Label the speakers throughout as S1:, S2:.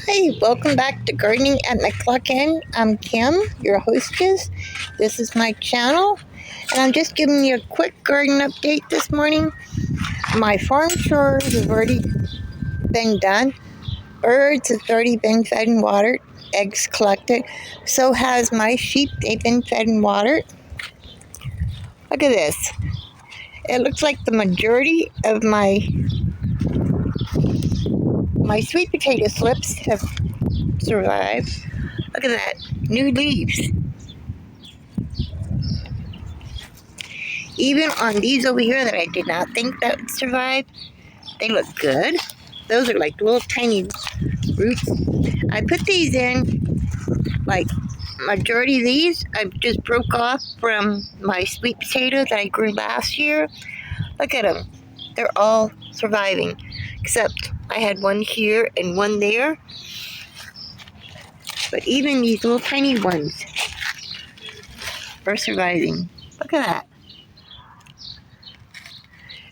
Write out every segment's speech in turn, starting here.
S1: Hi, welcome back to Gardening at McClucken. I'm Kim, your hostess. This is my channel, and I'm just giving you a quick garden update this morning. My farm chores have already been done. Birds have already been fed and watered, eggs collected. So has my sheep. They've been fed and watered. Look at this. It looks like the majority of my sweet potato slips have survived. Look at that, new leaves. Even on these over here that I did not think that would survive, they look good. Those are like little tiny roots. I put these in, like majority of these, I just broke off from my sweet potatoes that I grew last year. Look at them. They're all surviving, except I had one here and one there. But even these little tiny ones are surviving. Look at that.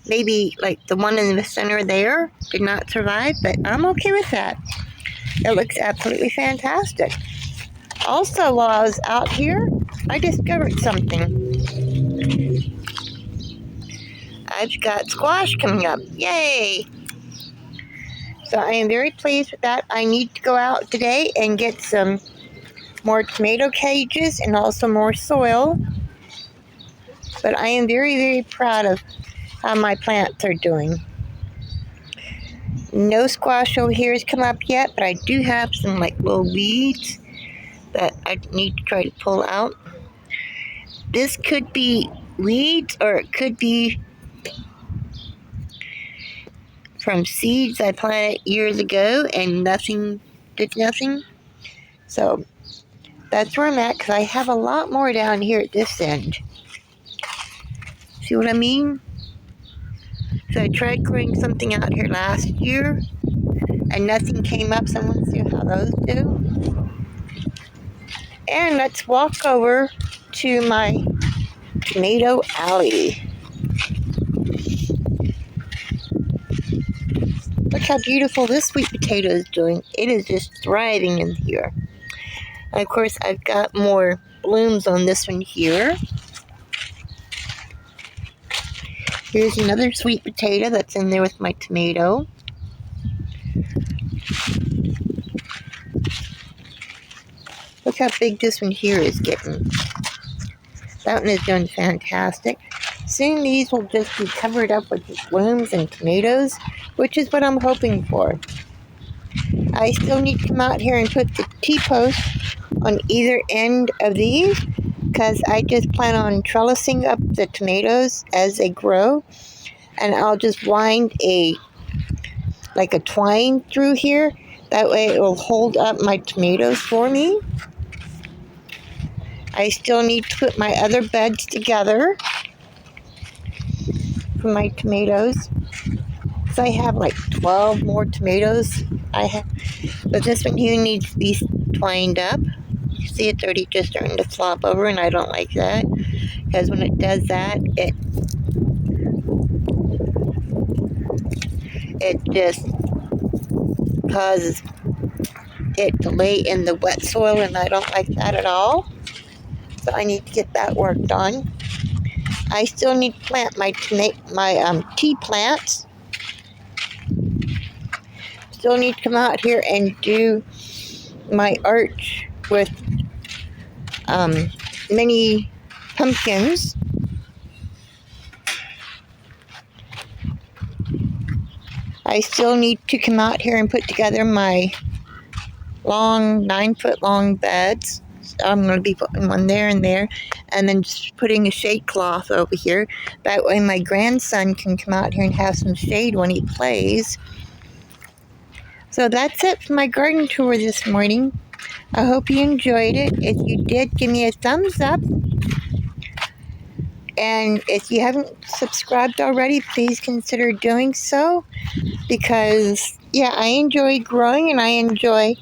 S1: Maybe like the one in the center there did not survive, but I'm okay with that. It looks absolutely fantastic. Also, while I was out here, I discovered something. I've got squash coming up. Yay! So I am very pleased with that. I need to go out today and get some more tomato cages and also more soil. But I am very, very proud of how my plants are doing. No squash over here has come up yet, but I do have some like little weeds that I need to try to pull out. This could be weeds or it could be from seeds I planted years ago and did nothing. So that's where I'm at, because I have a lot more down here at this end. See what I mean? So I tried growing something out here last year and nothing came up, so I want to see how those do. And let's walk over to my tomato alley. Look how beautiful this sweet potato is doing. It is just thriving in here. And of course, I've got more blooms on this one here. Here's another sweet potato that's in there with my tomato. Look how big this one here is getting. That one is doing fantastic. Soon these will just be covered up with blooms and tomatoes, which is what I'm hoping for. I still need to come out here and put the T-post on either end of these, because I just plan on trellising up the tomatoes as they grow, and I'll just wind a twine through here. That way it will hold up my tomatoes for me. I still need to put my other beds together for my tomatoes. So I have like 12 more tomatoes. But this one here needs to be twined up. You see, it's already just starting to flop over, and I don't like that, because when it does that, it just causes it to lay in the wet soil, and I don't like that at all. So I need to get that worked on. I still need to plant my tea plants. Still need to come out here and do my arch with mini pumpkins. I still need to come out here and put together my long 9-foot long beds. So I'm going to be putting one there and there, and then just putting a shade cloth over here. That way my grandson can come out here and have some shade when he plays. So that's it for my garden tour this morning. I hope you enjoyed it. If you did, give me a thumbs up. And if you haven't subscribed already, please consider doing so. Because, yeah, I enjoy growing and I enjoy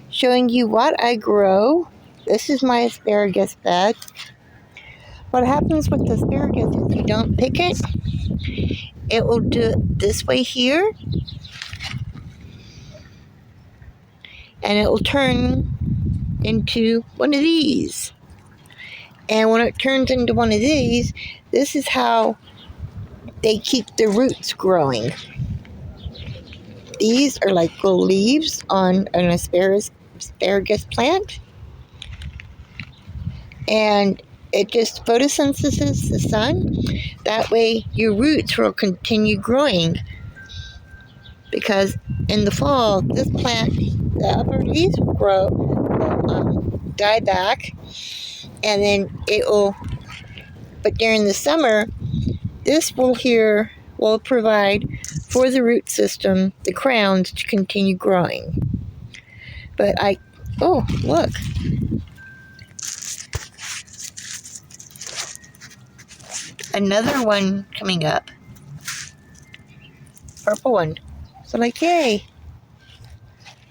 S1: showing you what I grow. This is my asparagus bed. What happens with the asparagus is you don't pick it. It will do it this way here. and it will turn into one of these. And when it turns into one of these, this is how they keep the roots growing. These are like little leaves on an asparagus plant. And it just photosynthesis the sun. That way your roots will continue growing. Because in the fall, this plant, the upper leaves will die back. And then it will, but during the summer, this will provide for the root system, the crowns, to continue growing. But oh, look. Another one coming up. Purple one. So yay.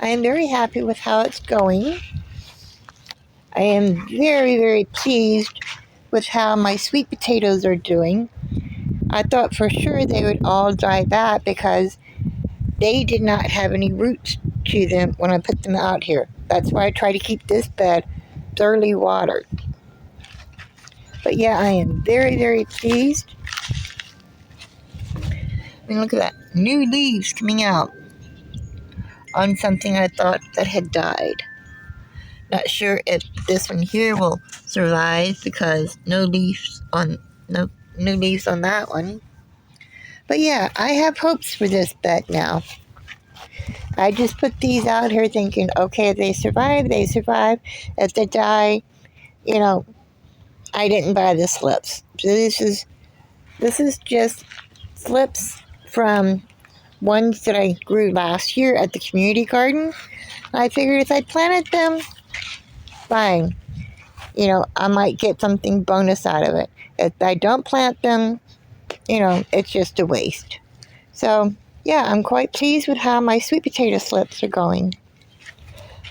S1: I am very happy with how it's going. I am very, very pleased with how my sweet potatoes are doing. I thought for sure they would all die back because they did not have any roots to them when I put them out here. That's why I try to keep this bed thoroughly watered. But yeah, I am very, very pleased. I mean, look at that. New leaves coming out on something I thought that had died. Not sure if this one here will survive because no leaves on that one. But yeah, I have hopes for this bed now. I just put these out here thinking, okay, if they survive, they survive. If they die, I didn't buy the slips. So this is just slips from ones that I grew last year at the community garden. I figured if I planted them, fine. I might get something bonus out of it. If I don't plant them, it's just a waste. So, yeah, I'm quite pleased with how my sweet potato slips are going.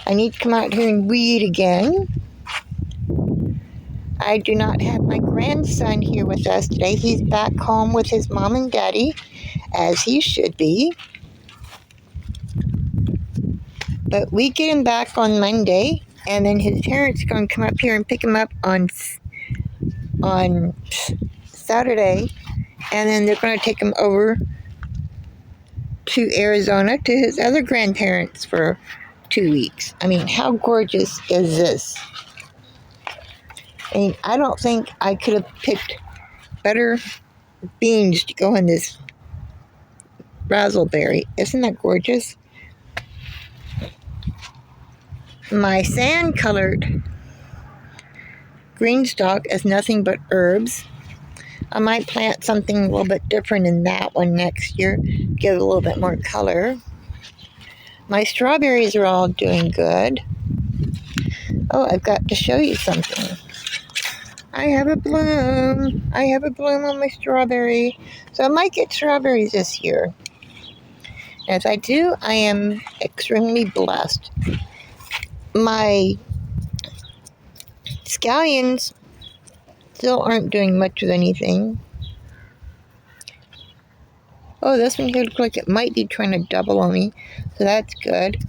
S1: I need to come out here and weed again. I do not have my grandson here with us today. He's back home with his mom and daddy, as he should be. But we get him back on Monday, and then his parents are going to come up here and pick him up on Saturday, and then they're going to take him over to Arizona to his other grandparents for 2 weeks. I mean, how gorgeous is this? I mean, I don't think I could have picked better beans to go in this raspberry. Isn't that gorgeous? My sand-colored green stalk is nothing but herbs. I might plant something a little bit different in that one next year, give it a little bit more color. My strawberries are all doing good. Oh, I've got to show you something. I have a bloom. On my strawberry. So I might get strawberries this year. As I do, I am extremely blessed. My scallions still aren't doing much of anything. Oh, this one here looks like it might be trying to double on me, so that's good.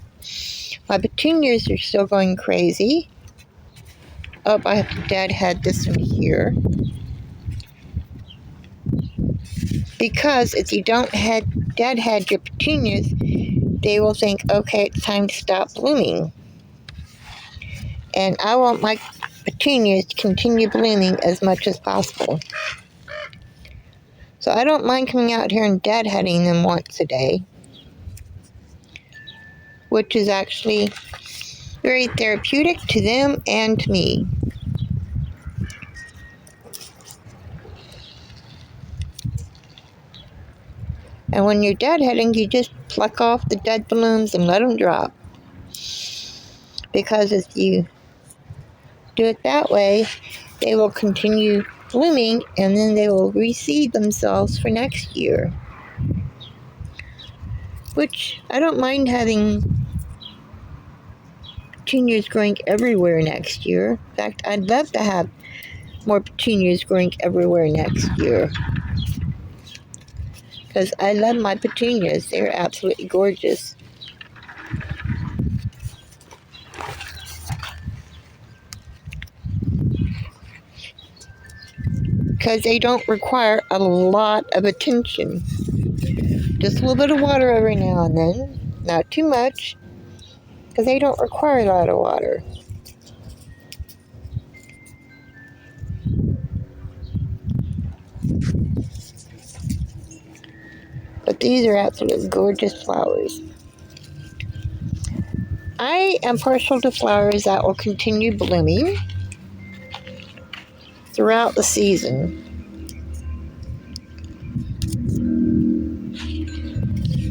S1: My petunias are still going crazy. Oh, I have to deadhead this one here. Because if you don't deadhead your petunias, they will think, okay, it's time to stop blooming. And I want my petunias to continue blooming as much as possible. So I don't mind coming out here and deadheading them once a day, which is actually very therapeutic to them and to me. And when you're deadheading, you just pluck off the dead blooms and let them drop. Because if you do it that way, they will continue blooming and then they will reseed themselves for next year. Which I don't mind having petunias growing everywhere next year. In fact, I'd love to have more petunias growing everywhere next year. Because I love my petunias. They're absolutely gorgeous. because they don't require a lot of attention. Just a little bit of water every now and then, not too much, because they don't require a lot of water. But these are absolutely gorgeous flowers. I am partial to flowers that will continue blooming throughout the season.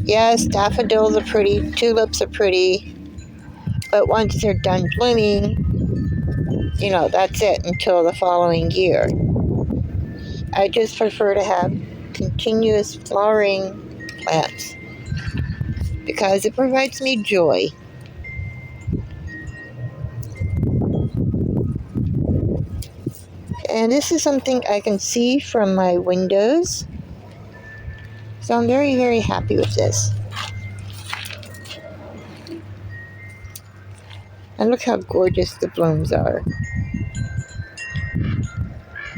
S1: Yes, daffodils are pretty, tulips are pretty, but once they're done blooming, that's it until the following year. I just prefer to have continuous flowering plants because it provides me joy. And this is something I can see from my windows. So I'm very, very happy with this. And look how gorgeous the blooms are.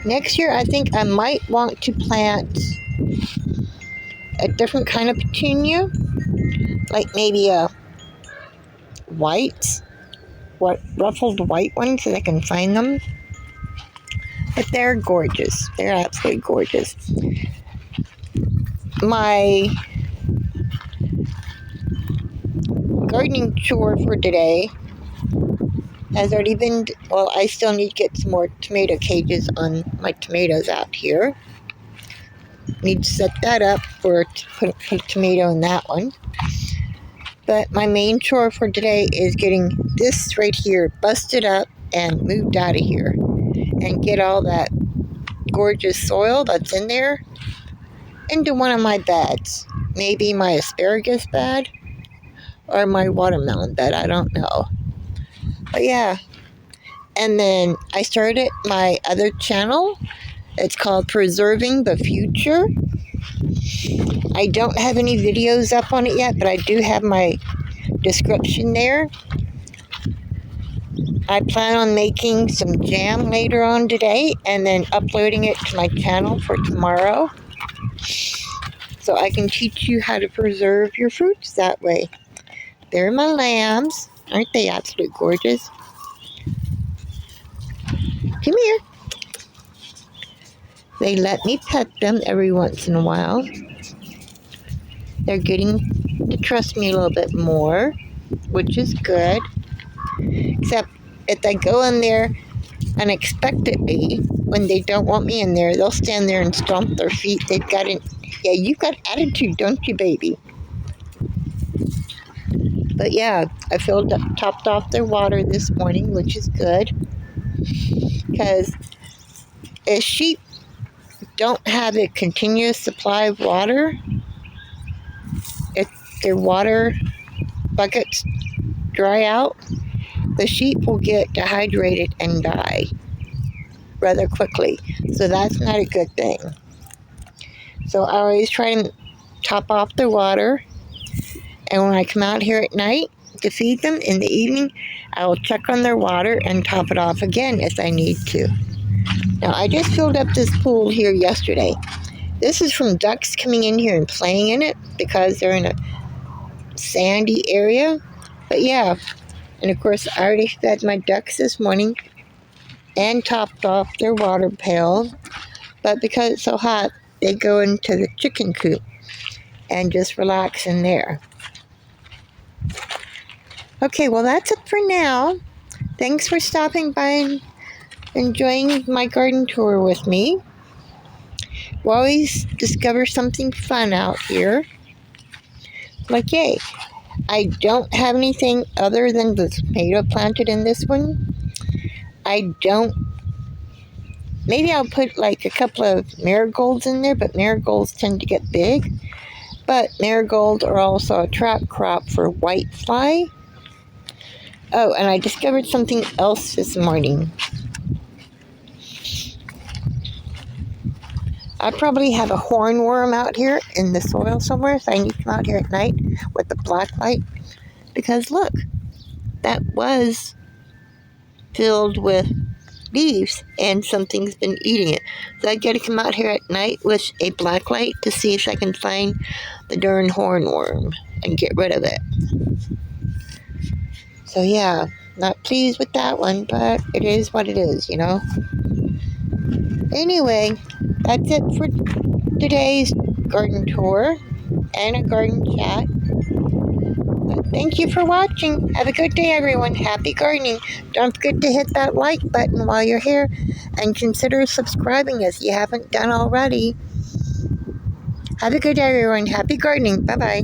S1: Next year, I think I might want to plant a different kind of petunia, like maybe a ruffled white one, so I can find them. But they're gorgeous. They're absolutely gorgeous. My gardening chore for today has already been, I still need to get some more tomato cages on my tomatoes out here. Need to set that up or put a tomato in that one. But my main chore for today is getting this right here busted up and moved out of here and get all that gorgeous soil that's in there into one of my beds. Maybe my asparagus bed or my watermelon bed, I don't know. But yeah. And then I started my other channel. It's called Preserving the Future. I don't have any videos up on it yet, but I do have my description there. I plan on making some jam later on today and then uploading it to my channel for tomorrow. So I can teach you how to preserve your fruits that way. They're my lambs. Aren't they absolutely gorgeous? Come here. They let me pet them every once in a while. They're getting to trust me a little bit more, which is good. Except if I go in there unexpectedly, when they don't want me in there, they'll stand there and stomp their feet. You've got attitude, don't you, baby? But yeah, I topped off their water this morning, which is good. Because if sheep don't have a continuous supply of water, if their water buckets dry out, the sheep will get dehydrated and die rather quickly. So that's not a good thing. So I always try and top off their water. And when I come out here at night to feed them in the evening, I will check on their water and top it off again if I need to. Now, I just filled up this pool here yesterday. This is from ducks coming in here and playing in it because they're in a sandy area. But yeah, and of course, I already fed my ducks this morning and topped off their water pail. But because it's so hot, they go into the chicken coop and just relax in there. Okay, well, that's it for now. Thanks for stopping by and enjoying my garden tour with me. We always discover something fun out here. Like, yay, I don't have anything other than the tomato planted in this one. Maybe I'll put like a couple of marigolds in there, but marigolds tend to get big. But marigolds are also a trap crop for whitefly. Oh, and I discovered something else this morning. I probably have a hornworm out here in the soil somewhere, so I need to come out here at night with the black light. Because look, that was filled with leaves, and something's been eating it. So I gotta come out here at night with a black light to see if I can find the darn hornworm and get rid of it. So yeah, not pleased with that one, but it is what it is, you know? Anyway, that's it for today's garden tour and a garden chat. Thank you for watching. Have a good day, everyone. Happy gardening. Don't forget to hit that like button while you're here and consider subscribing if you haven't done already. Have a good day, everyone. Happy gardening. Bye-bye.